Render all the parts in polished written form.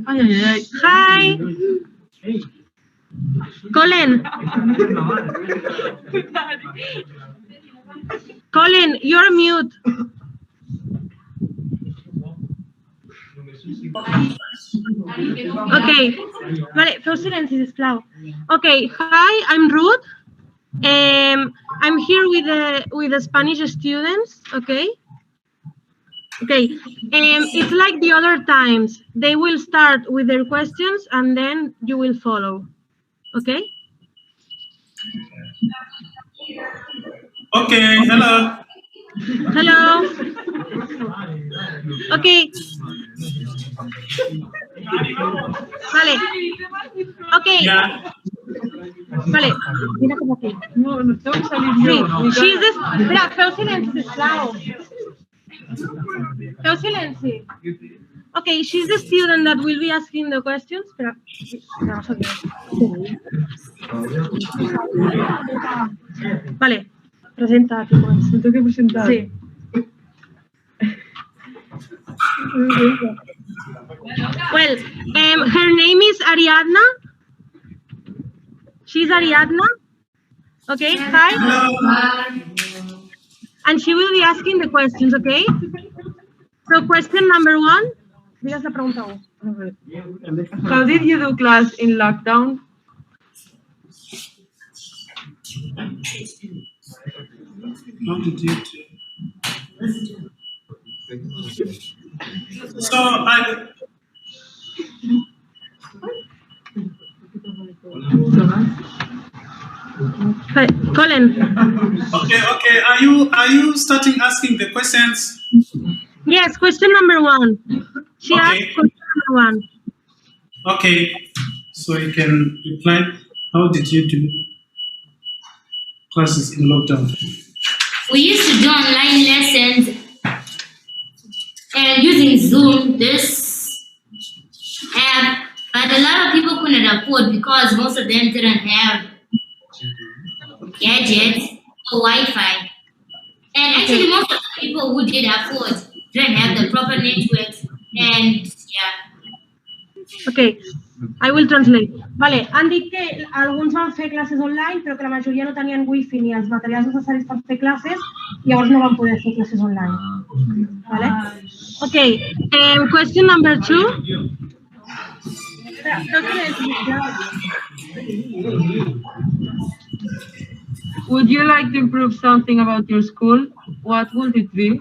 Hi. Colin. Colin, you're mute. Okay. Vale, feu silenci, sisplau. Okay, hi, I'm Ruth. I'm here with the Spanish students, okay? Okay, it's like the other times. They will start with their questions and then you will follow, okay? Okay, hello. Hello. Okay. Vale. Okay. Yeah. Vale. Mira como aquí. No, no tengo que salir Sí, yo. she's this. Espera, feu silenci, sisplau. Feu silenci. Okay, she's the student that will be asking the questions. Espera, vamos a ver. Vale, presenta. Me tengo que presentar. Sí. Well, her name is Ariadna. She's Ariadna. Okay, hi. Hello. And she will be asking the questions, okay? So question number 1. Digues la pregunta 1. How did you do class in lockdown? How did you do? So I. Hi, Colin. Okay. Are you starting asking the questions? Yes, question number 1. She Okay. asked question number 1. Okay. So you can reply. How did you do classes in lockdown? We used to do online lessons and using Zoom, this app, but a lot of people couldn't afford because most of them didn't have gadgets or Wi-Fi. And actually most of the people who did afford didn't have the proper networks and yeah. Okay, I will translate. Vale, han dit que alguns van fer classes online, però que la majoria no tenien wifi ni els materials necessaris per fer classes, i llavors no van poder fer classes online. Vale? Okay, question number 2. Would you like to improve something about your school? What would it be?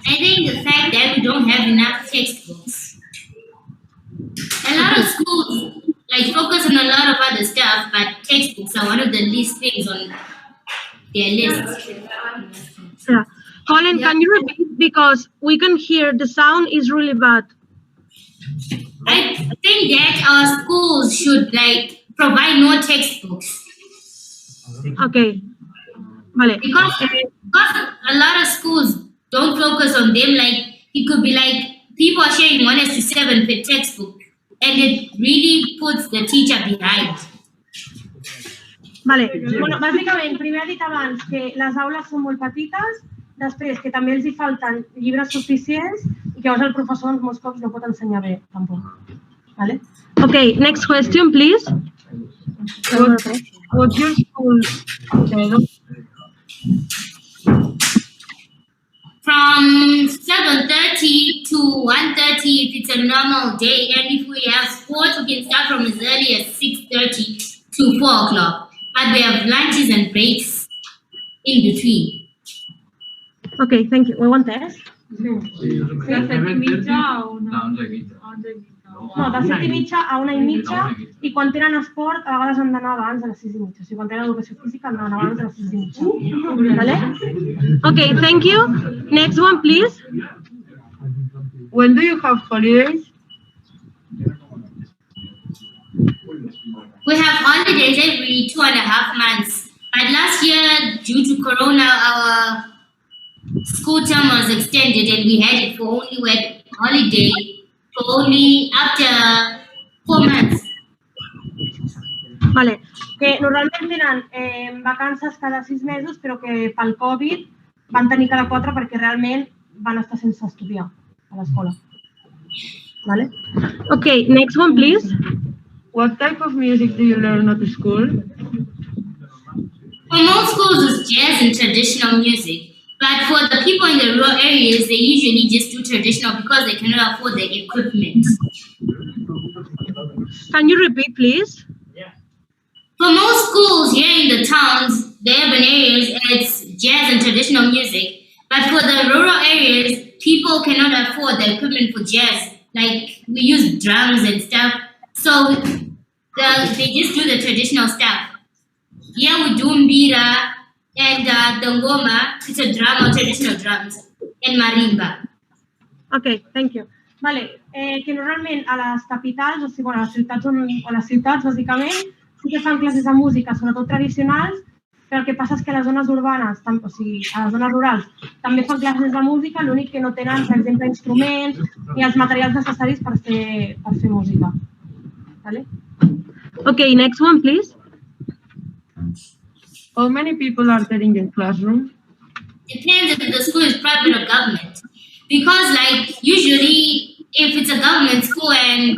I think the fact that we don't have enough textbooks. A lot of schools focus on a lot of other stuff, but textbooks are one of the least things on their list. Yeah. Colin, can you repeat, because we can hear the sound is really bad. I think that our schools should provide more textbooks. Okay. Vale. Because a lot of schools don't focus on them. It could be people are sharing 1:7 per textbook, and it really puts the teacher behind. Vale. Bueno, bàsicament, primer ha dit abans que les aules són molt petites, després que també els hi falten llibres suficients i que llavors el professor molts cops no pot ensenyar bé, tampoc. Vale? Okay, next question, please. What's your school schedule? From 7:30 to 1:30 if it's a normal day, and if we have sports, we can start from as early as 6:30 to 4 o'clock. But we have lunches and breaks in between. Okay, thank you. We want test? No, de 7:30 a 1:30, i quan tenen esport a vegades han d'anar abans de les 6:30. O sigui, quan tenen educació física han d'anar abans de les 6:30. Vale? Okay, thank you. Next one, please. When do you have holidays? We have holidays every 2.5 months. But last year, due to Corona, our school term was extended and we had it for only holiday for only after 4 months. Vale, que normalment tenen vacances cada 6 mesos, però que pel Covid van tenir cada 4 perquè realment van estar sense estudiar a l'escola. Vale? Okay, next one, please. What type of music do you learn at the school? For most schools, it's jazz and traditional music. But for the people in the rural areas, they usually just do traditional because they cannot afford the equipment. Can you repeat, please? For most schools here in the towns, the urban areas, it's jazz and traditional music. But for the rural areas, people cannot afford the equipment for jazz. Like we use drums and stuff. So they just do the traditional stuff. Here we do mbira and the ngoma, it's a drum or traditional drums, and marimba. Okay, thank you. Vale, que normalment a les capitals, o sigui, bueno, a les ciutats, bàsicament, sí que fan classes de música, sobretot tradicionals, però el que passa és que a les zones urbanes, o sigui, a les zones rurals, també fan classes de música, l'únic que no tenen, per exemple, instruments ni els materials necessaris per fer música. Vale? Okay, next one, please. How many people are there in your classroom? Depends if the school is private or government. Because like usually if it's a government school and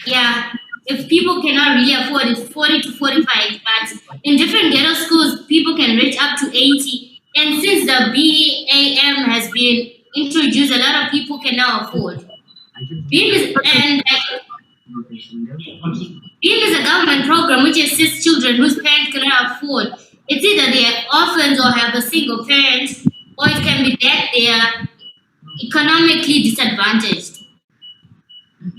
yeah, if people cannot really afford it, 40 to 45, but in different ghetto schools, people can reach up to 80. And since the BAM has been introduced, a lot of people can now afford. BAM is a government program which assists children whose parents cannot afford. It's either they are orphans or have a single parent, or it can be that they are economically disadvantaged.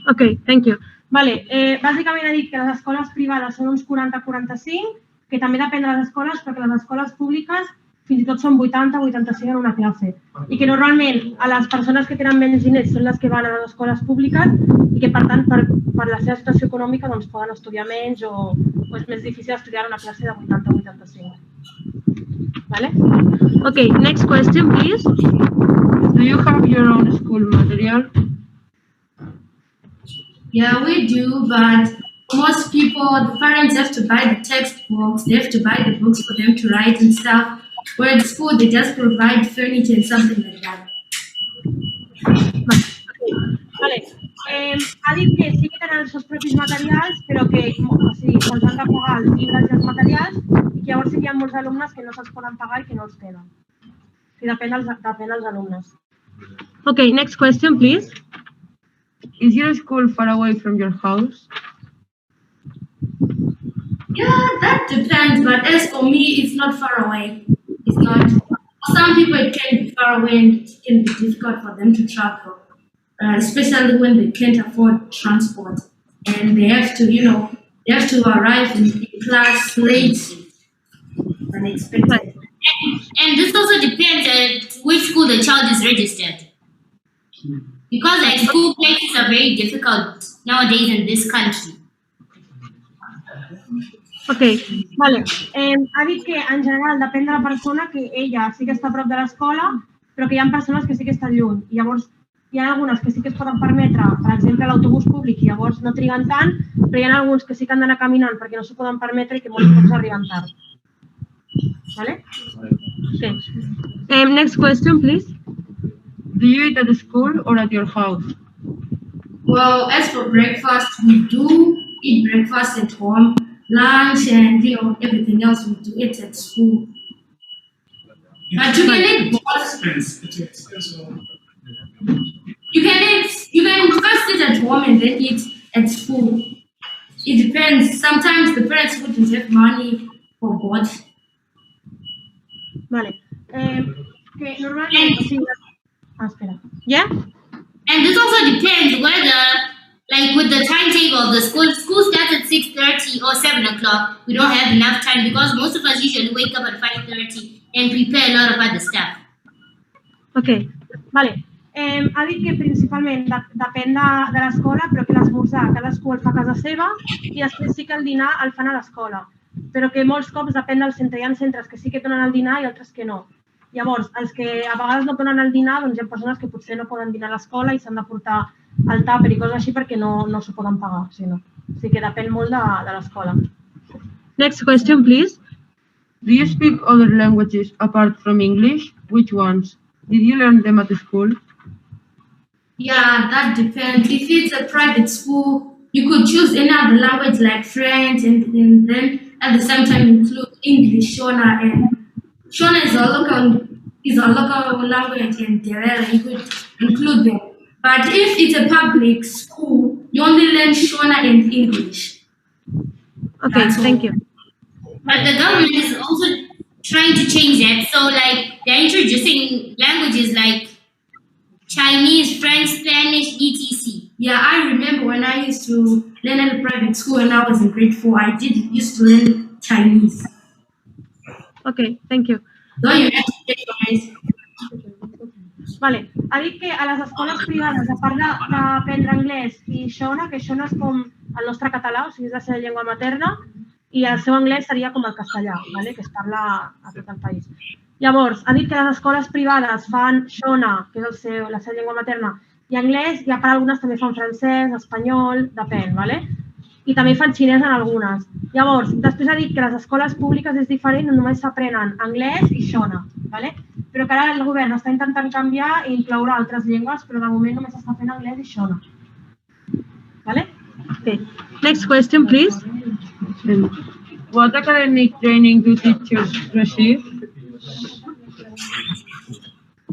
Okay, thank you. Vale, bàsicament ha dit que les escoles privades són uns 40-45, que també depèn de les escoles, perquè les escoles públiques fins i tot són 80-85 en una classe. I que normalment a les persones que tenen menys diners són les que van a les escoles públiques i que, per tant, per la seva situació econòmica doncs, poden estudiar menys o és més difícil estudiar en una classe de 80-85. Vale? Okay, next question, please. Do you have your own school material? Yeah, we do, but most people, the parents have to buy the textbooks, they have to buy the books for them to write and stuff. Where at school, they just provide furniture and something like that. Vale. Ha dit que sí que tenen els seus propis materials, però que se'ls han de pagar els llibres i els materials i que llavors hi ha molts alumnes que no se'ls poden pagar i que no els tenen. I depèn dels alumnes. Okay, next question, please. Is your school far away from your house? Yeah, that depends, but as for me, it's not far away. It's not. For some people, it can be far away and it can be difficult for them to travel, especially when they can't afford transport and they have to, they have to arrive in class late than expected. And this also depends on which school the child is registered. Because like school places are very difficult nowadays in this country. Okay, vale. Ha dit que en general depèn de la persona, que ella sí que està a prop de l'escola, però que hi ha persones que sí que estan lluny. I llavors hi ha algunes que sí que es poden permetre, per exemple, l'autobús públic, i llavors no triguen tant, però hi ha alguns que sí que han d'anar caminant perquè no s'ho poden permetre i que molts cops arriben tard. Vale? Okay. Next question, please. Do you eat at the school or at your house? Well, as for breakfast, we do eat breakfast at home, lunch, and everything else we do it at school. But you can eat you can first eat at home and then eat at school. It depends. Sometimes the parents wouldn't have money for both. Vale. Que normalment... espera. Yeah? And this also depends whether, like with the timetable of the school starts at 6:30 or 7 o'clock. We don't have enough time because most of us usually wake up at 5:30 and prepare a lot of other stuff. Okay, vale. Ha dit que principalment depèn de l'escola, però que l'esmorzar cadascú el fa a casa seva i després sí que el dinar el fan a l'escola. Però que molts cops depèn del centre. Hi ha centres que sí que donen el dinar i altres que no. Llavors, els que a vegades no donen el dinar, doncs hi ha persones que potser no poden dinar a l'escola i s'han de portar el tàper i coses així perquè no s'ho poden pagar. O sigui que depèn molt de l'escola. Next question, please. Do you speak other languages apart from English? Which ones? Did you learn them at school? Yeah, that depends. If it's a private school, you could choose any other language like French and then at the same time include English, Shona, and Shona is a local language and Terera, you could include them. But if it's a public school, you only learn Shona and English. Okay, That's all. thank you. But the government is also trying to change that. So like they're introducing languages like Chinese, French, Spanish, etc. Yeah, I remember when I used to learn at a private school when I was in grade 4, I used to learn Chinese. Okay, thank you. Though you have to take it. Vale, ha dit que a les escoles privades, a part d'aprendre anglès i Shona, que Shona és com el nostre català, o sigui, és la seva llengua materna, i el seu anglès seria com el castellà, vale? Que es parla a tot el país. Llavors, ha dit que les escoles privades fan Shona, que és la seva llengua materna, i anglès, i a part algunes també fan francès, espanyol, depèn, vale? I també fan xinès en algunes. Llavors, després ha dit que les escoles públiques és diferent, només s'aprenen anglès i Shona, vale? Però que ara el govern està intentant canviar i incloure altres llengües, però de moment només està fent anglès i Shona. Vale? Okay. Next question, please. What academic training do teachers receive?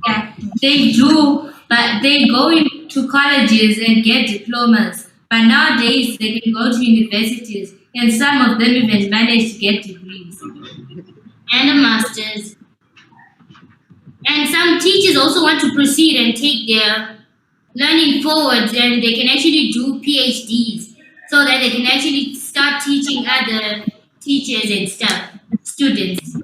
Yeah, they do, but they go into colleges and get diplomas. But nowadays they can go to universities, and some of them even manage to get degrees and a master's. And some teachers also want to proceed and take their learning forward, and they can actually do PhDs so that they can actually start teaching other teachers and students.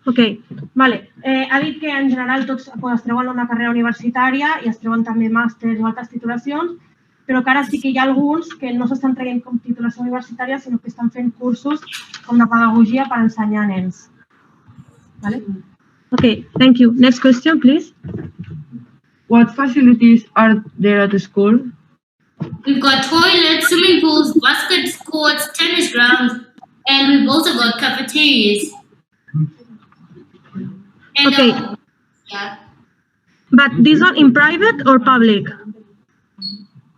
Ok, vale. Ha dit que en general tots es treuen una carrera universitària i es treuen també màsters o altres titulacions, però que ara sí que hi ha alguns que no s'estan traient com titulació universitària, sinó que estan fent cursos com de pedagogia per ensenyar a nens. Vale? Okay, thank you. Next question, please. What facilities are there at the school? We've got toilets, swimming pools, basket courts, tennis grounds, and we've also got cafeterias. And, Okay. Yeah. But these are in private or public?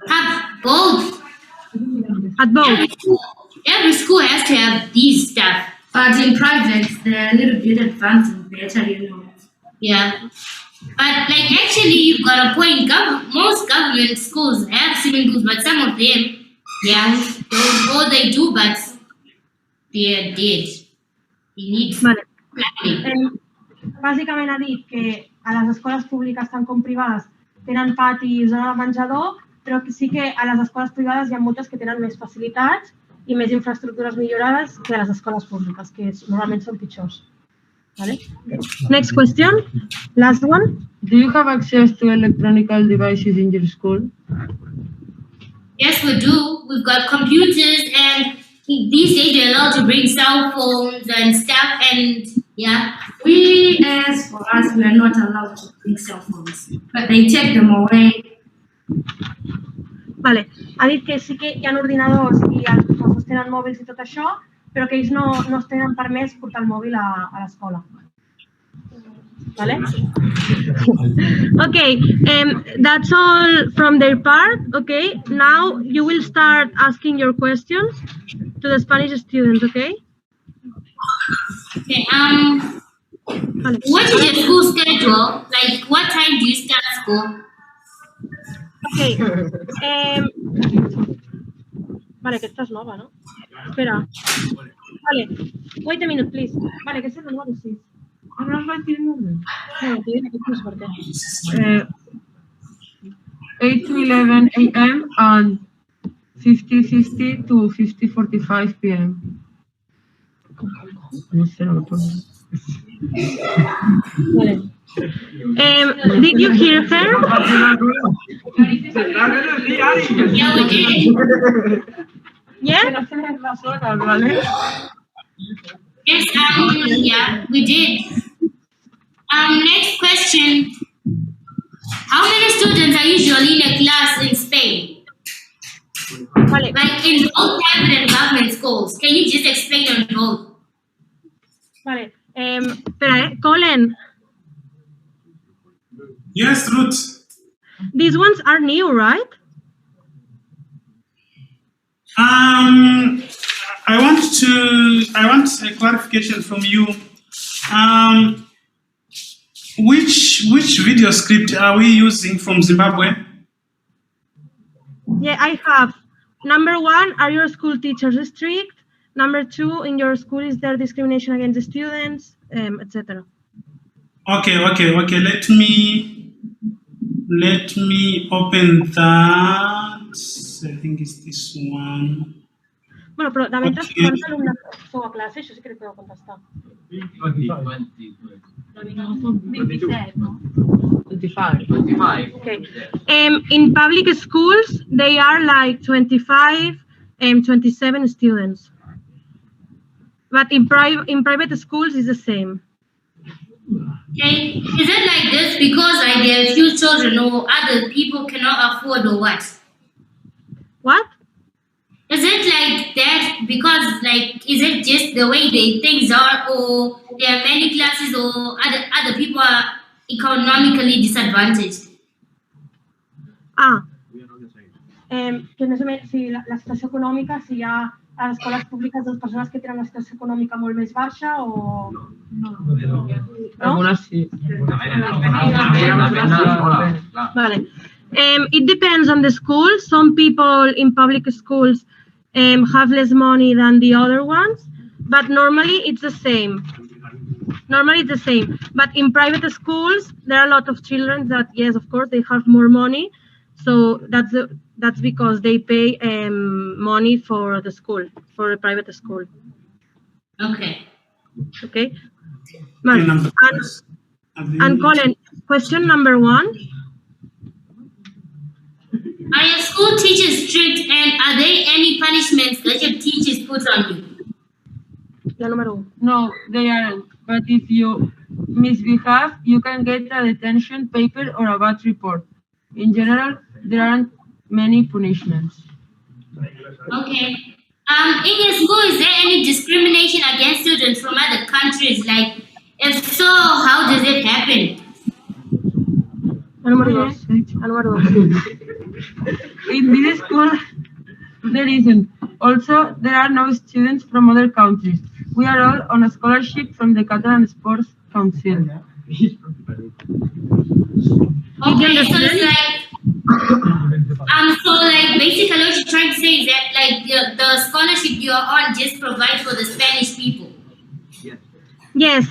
Have both. At both. Every school has to have these stuff. But in private, they're a little bit advanced and better, you know. Yeah. But like actually you've got a point. Most government schools have swimming pools, but some of them, yeah, they do, but they're dead. They need Vale. planning. Bàsicament ha dit que a les escoles públiques, tant com privades, tenen pati i zona de menjador, però que sí que a les escoles privades hi ha moltes que tenen més facilitats i més infraestructures millorades que a les escoles públiques, que normalment són pitjors. Vale? Next question. Last one. Do you have access to electronic devices in your school? Yes, we do. We've got computers, and these days you're allowed to bring cell phones and stuff, and yeah. As for us, we are not allowed to bring cell phones, but they take them away. Vale. Ha dit que sí que hi ha ordinadors i els professors tenen mòbils i tot això, però que ells no es tenen permès portar el mòbil a l'escola. Vale? Okay, that's all from their part. Okay, now you will start asking your questions to the Spanish students, okay? Okay, Vale. what is your school schedule? Like, what time do you start school? Okay. Vale, que esta es nova, ¿no? Espera. Vale. Wait a minute, please. Vale, que es el número 6. ¿No os va a decir el nombre? No, te diré que no es por qué. 8 to 11 a.m. and 50:50 to 50:45 p.m. No sé lo que pone. Vale. Did you hear her? Yeah, we did. Yeah? Yes, yeah, we did. Next question. How many students are usually in a class in Spain? Vale. Like in both private and government schools. Can you just explain on both? Vale. Espera, Colin. Yes, Ruth. These ones are new, right? I want a clarification from you. Which video script are we using from Zimbabwe? Yeah, I have. Number 1, are your school teachers strict? Number 2, in your school, is there discrimination against the students, etc.? Okay. Let me open that. I think it's this one. Bueno, però de mentre Okay. quants alumnes sou a classe? Això sí que li podeu contestar. 25. Okay. In public schools, they are like 25 and 27 students. But in private schools, it's the same. Okay. Is it like this because like there are few children or other people cannot afford or what? What? Is it like that because like is it just the way things are or there are many classes or other people are economically disadvantaged? Que més o menys, si la situació econòmica, si hi ha a les escoles públiques les persones que tenen una situació econòmica molt més baixa o... No? Algunes sí. Vale. It depends on the school. Some people in public schools have less money than the other ones, but normally it's the same. But in private schools, there are a lot of children that, yes, of course, they have more money. So that's because they pay money for the school, for a private school. Okay. Okay. And Colin, question number 1. Are your school teachers strict and are there any punishments that your teachers put on you? La número 1. No, they aren't. But if you misbehave, you can get a detention paper or a bad report. In general, there aren't many punishments. Okay. In your school, is there any discrimination against students from other countries? Like, if so, how does it happen? La número 2. La número 2. In this school, there isn't. Also, there are no students from other countries. We are all on a scholarship from the Catalan Sports Council. Okay, so it's like, basically what you're trying to say is that like the scholarship you are on just provides for the Spanish people. Yes,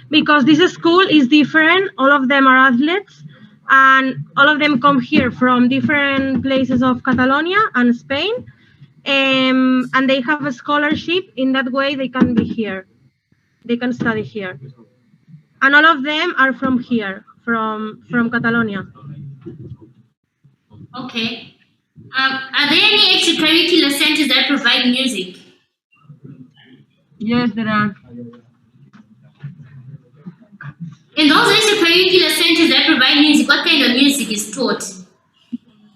because this school is different. All of them are athletes, and all of them come here from different places of Catalonia and Spain, and they have a scholarship. In that way, they can be here. They can study here, and all of them are from here, from Catalonia. Okay. Are there any extracurricular centers that provide music? Yes, there are. In those extracurricular centers that provide music, what kind of music is taught?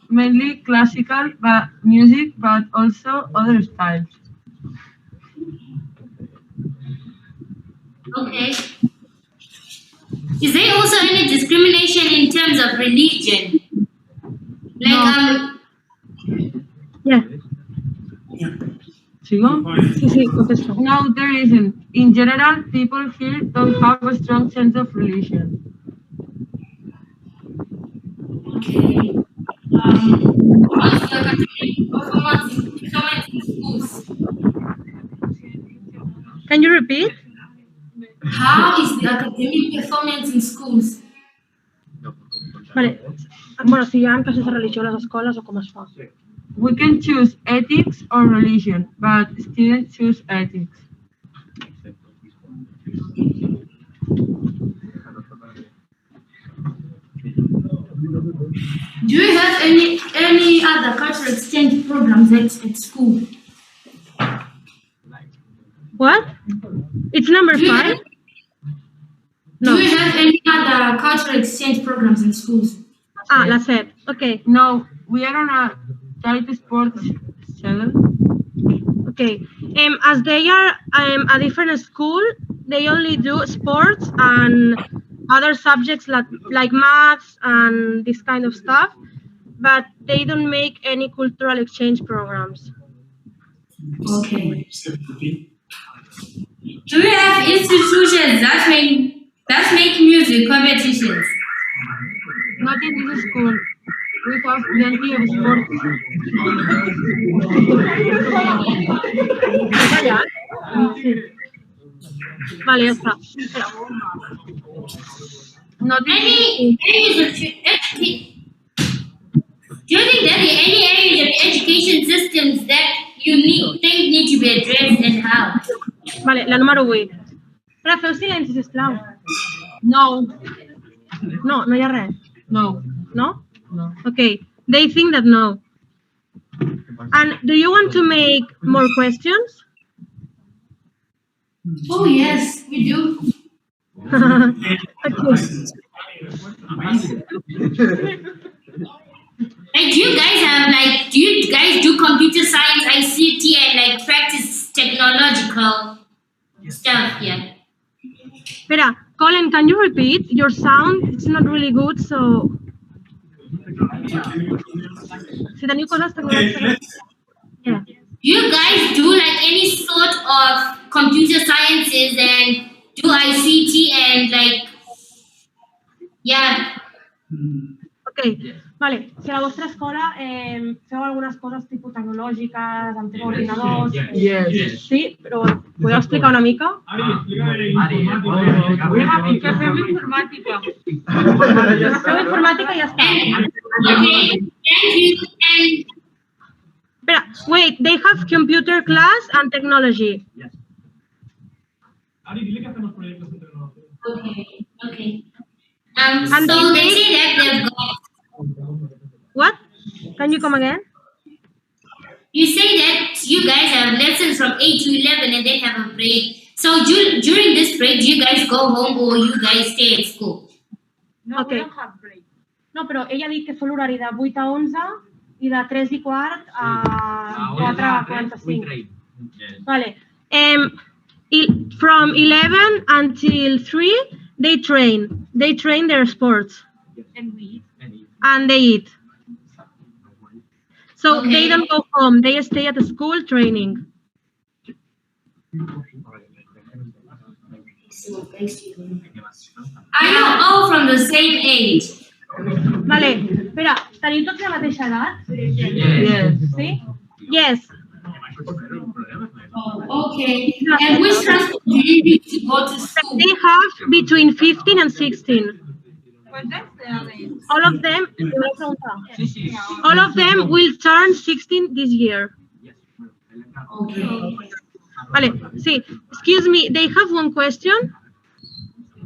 Mainly classical music, but also other styles. Okay. Is there also any discrimination in terms of religion? Like, Yeah. ¿Sigo? Sí, contesto. No, there isn't. In general, people here don't have a strong sense of religion. okay. What's the academic performance in schools? Can you repeat? How is the academic performance in schools? Vale. Bueno, si hi ha classes de religió a les escoles o com es fa? We can choose ethics or religion, but students choose ethics. Do you have any other cultural exchange programs at school? What? It's number 5? No. Do you have any other cultural exchange programs in schools? La 7. Okay. No, we are on a tight sports schedule. Okay. As they are a different school, they only do sports and other subjects like maths and this kind of stuff, but they don't make any cultural exchange programs. Okay. Do we have institutions that make music competitions? Not in this school. We have plenty of sports. Vale, ya está. Not in Any areas of do you think there are any areas of education systems that you think need to be addressed and how? Vale, la número 8. Però feu silenci, sisplau. No. No, no hi ha res. No. No? No. Okay, they think that no. And do you want to make more questions? Oh, yes, we do. Okay. Like, do you guys do computer science, ICT, and like practice technological stuff? Yeah. Espera, Colin, can you repeat? Your sound, it's not really good, so... Si teniu coses tecnològiques... Yeah. Do you guys do like any sort of computer sciences and do ICT and like, yeah. Ok, vale. Si a la vostra escola feu algunes coses tipus tecnològiques, amb tema ordinadors... Yes. Sí, però podeu explicar una mica? Que fem informàtica. Feu informàtica i ja està. Okay, thank you. And Espera, wait, they have computer class and technology. okay. And So they they make- say that they've got. What? Can you come again? You say that you guys have lessons from 8 to 11 and then have a break. So during this break, do you guys go home or you guys stay at school? No, Okay. we don't have break. No, però ella ha dit que fa l'horari de 8 a 11 i de 3 i quart a 4 a 45. Vale. From 11 until 3, they train. They train their sports And we and they eat. So Okay. they don't go home. They stay at the school training. Are you all from the same age? Vale. Espera, teniu tots la mateixa edat? Yes. Sí? Yes. Okay. And which transport do you use to go to school? They have between 15 and 16. All of them, all of them will turn 16 this year. Okay. Vale, sí. Excuse me, they have one question.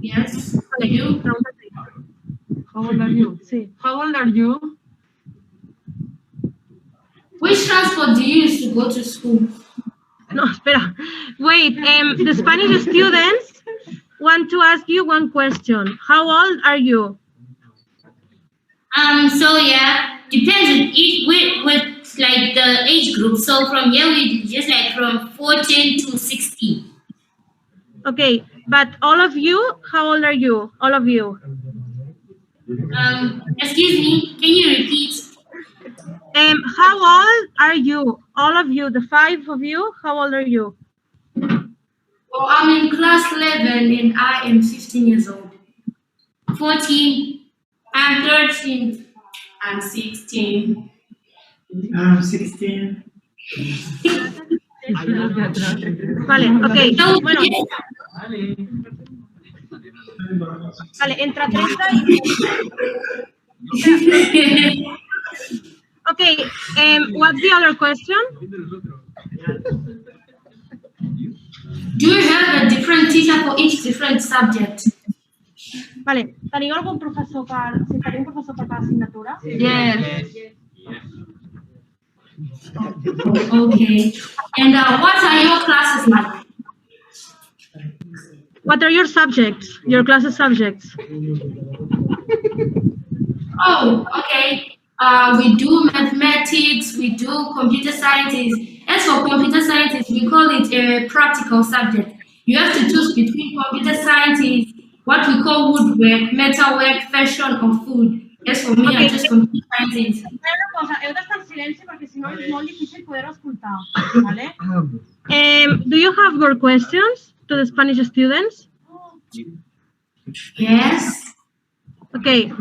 Yes. Vale, You? pregúntate. How old are you? Sí. How old are you? Which transport do you use to go to school? No, espera. Wait, the Spanish students want to ask you one question. How old are you? So yeah, depends on each with like the age group. So from here we just like from 14 to 16. Okay, but all of you, how old are you? All of you. Excuse me, can you repeat? How old are you? All of you, the 5 of you, how old are you? Oh, I'm in class 11 and I am 15 years old. 14. I'm 13. I'm 16. I'm 16. Vale, okay. So, Bueno, vale, entre 30 y... Okay, what's the other question? Do you have a different teacher for each different subject? Vale, teniu algun professor per... Si teniu un professor per cada assignatura? Yes. Okay. And what are your classes like? What are your subjects? Your classes subjects? Oh, okay. We do mathematics, we do computer sciences. As for computer sciences, we call it a practical subject. You have to choose between computer sciences what we call woodwork, metalwork, fashion, or food. As for me, Okay. I just complete sciences. Una cosa, heu d'estar en silenci perquè si no és molt difícil poder-ho escoltar, ¿vale? Do you have more questions to the Spanish students? Yes. Okay.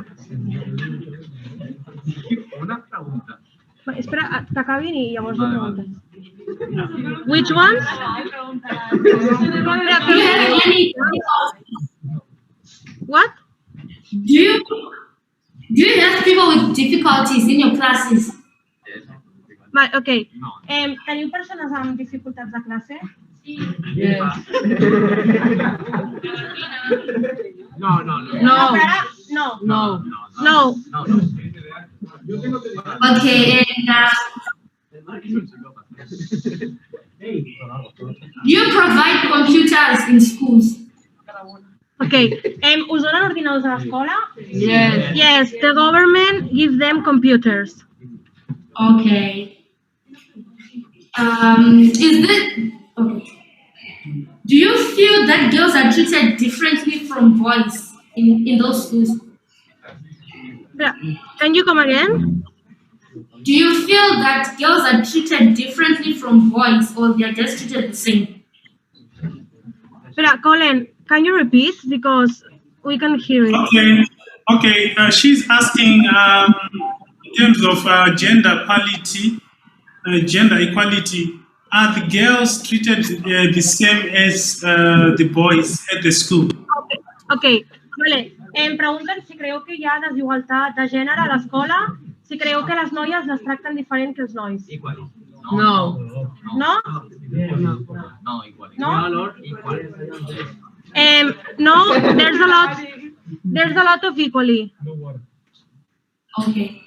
Una pregunta. Va, espera, que acabin i llavors ho preguntes. Which ones? Espera, Do you have però- any? What? Do you have people with difficulties in your classes? Vale, ok. No. Teniu persones amb dificultats de classe? Yes. No, no, no. No. Però ara, no. No. No. No, no. Okay, and do you provide computers in schools? Ok. Us donen ordinadors a l'escola? Yes. Yes, the government gives them computers. Okay. Is this okay? Do you feel that girls are treated differently from boys in those schools? Espera, can you come again? Do you feel that girls are treated differently from boys, or they're just treated the same? Espera, Colin, can you repeat? Because we can hear it. Okay. She's asking in terms of gender parity, gender equality. Are the girls treated the same as the boys at the school? Ok, vale. Em pregunten si creieu que hi ha desigualtat de gènere a l'escola, si creieu que les noies les tracten diferent que els nois. Igual. No. No? No, igual. No? Igual. No, there's a lot of equally. Okay.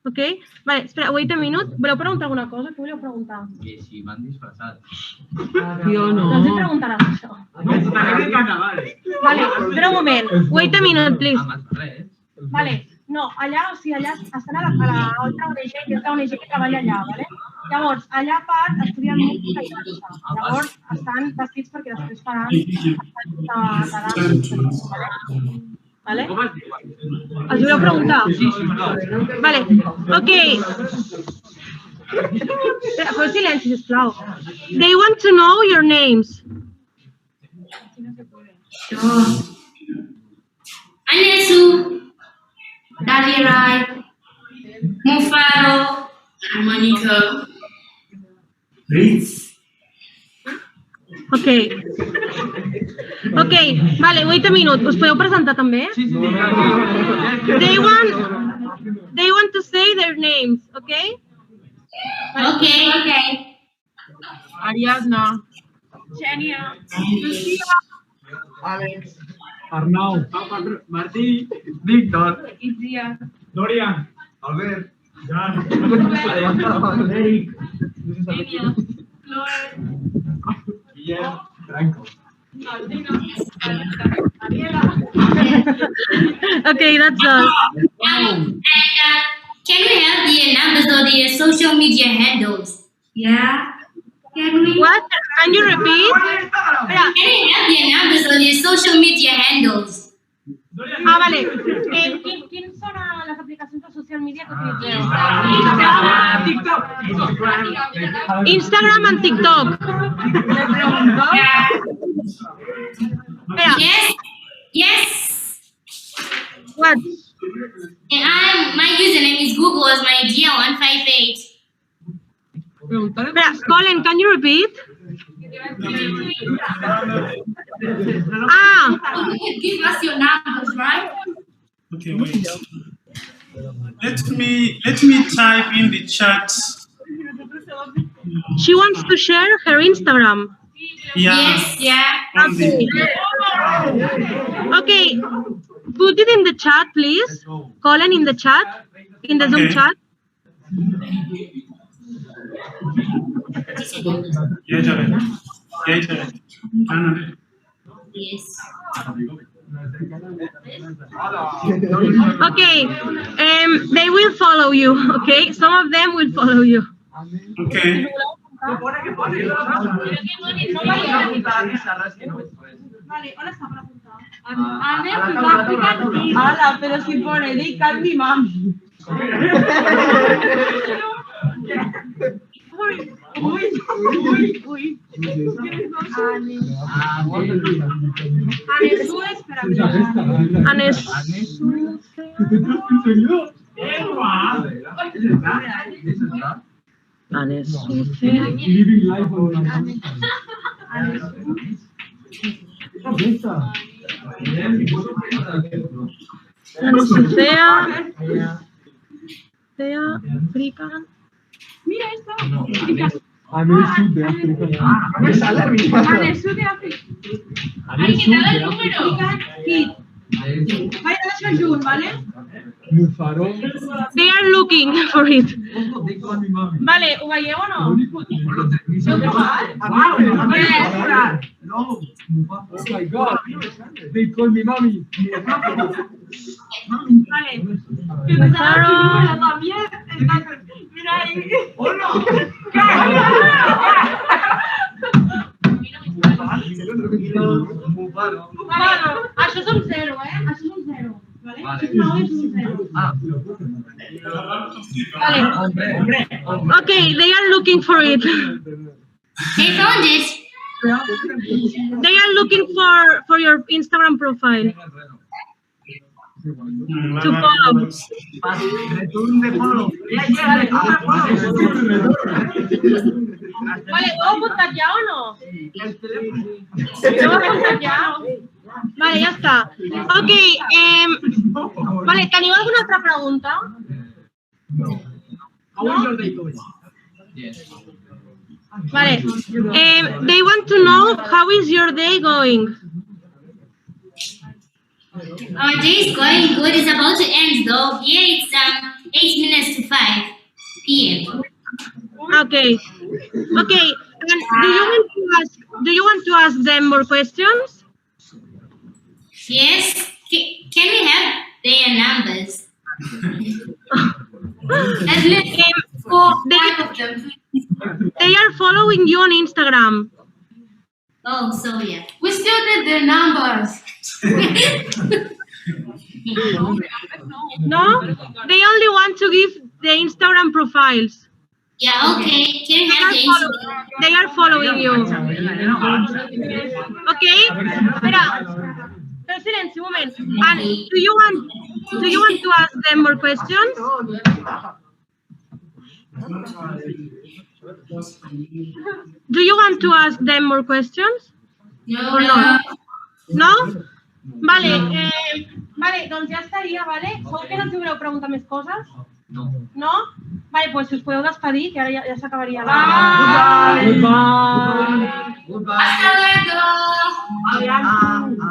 Ok? Vale, espera, wait a minute. Voleu preguntar alguna cosa? Què voleu preguntar? Que si van disfrazats. Jo no. No els hi preguntaràs això. No, de carnaval. Vale, espera un moment. Wait a minute, please. Amb els res. Vale, no, allà, o sigui, allà estan a l'altra ONG, que és l'ONG que treballa allà, vale? Llavors, allà a part estudien música i dansa. Llavors, estan vestits perquè després faran vale? Com es diu? Els voleu preguntar? Vale, ok. Feu silenci, sisplau. They want to know your names. Sure. Anesu, Dalirai, Mufaro, and Monica. Ok. Ok, vale, wait a minute. Us podeu presentar també? They want to say their names, okay? Okay. Ariadna. Xènia. Alex. Arnau. Martí. Víctor. Itziar. Dorian. Albert. Jan. Eric. Guillem. Franco. Okay, that's all. And can we have the numbers or the social media handles? Yeah. Can we? What? Can you repeat? Can we have the numbers or the social media handles? Ah, vale. Quins són les aplicacions de social media que utilitzeu? Instagram and TikTok. Espera, Yes. what? And my username is Google as my Dia158. Espera, Colin, can you repeat? Ah, You can give us your numbers, right? Okay, wait. Let me type in the chat. she wants to share her Instagram. Yeah. Yes, yeah. On the, Okay, put it in the chat, please. Colin, in the chat, in the Zoom Okay. chat. Yes. Okay, they will follow you. Okay, some of them will follow you. Okay. pregunta? ¿Qué pone? No Vale, ahora está para apuntar. Ala, pero si pone They call me mami. Uy. Living life on African. Mira esto. Anesud de África. Me sale Anesud de África. Anesud de África. Kit. Vaya, das junt, ¿vale? Mufarón. They are looking for it. They call me mami. Vale, ¿ho veieu o no? No. Oh my God. They call me mami. Vale. Mira ahí. Bueno, això és un 0, Això és un 0. Vale? No, és un 0. Vale. Okay, they are looking for it. They found it. They are looking for your Instagram profile to follow. Vale, ¿ho heu apuntat ja o no? ¿Ho heu apuntat ja? Vale, ja està. Ok, vale, teniu alguna altra pregunta? Vale, they want to know how is your day going? Our day is going good. It's about to end though. Here it's 8 minutes to 5 p.m. Okay. Okay. And do you want to ask them more questions? Yes. Can we have their numbers? At least for 5 of them. They are following you on Instagram. Oh, so yeah. We still need their numbers. No? They only want to give the Instagram profiles. Yeah, okay. Can we have the Instagram? They are following you. Okay? Mira, silence a moment. And do you want to ask them more questions? Do you want to ask them more questions? No, Or no. not? No? Vale, vale, doncs ja estaria, vale? Segur que no ens voleu preguntar més coses? No. No? Vale, doncs si us podeu despedir, que ara ja s'acabaria la... Goodbye. Hasta luego.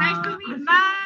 Nice to meet you. Bye.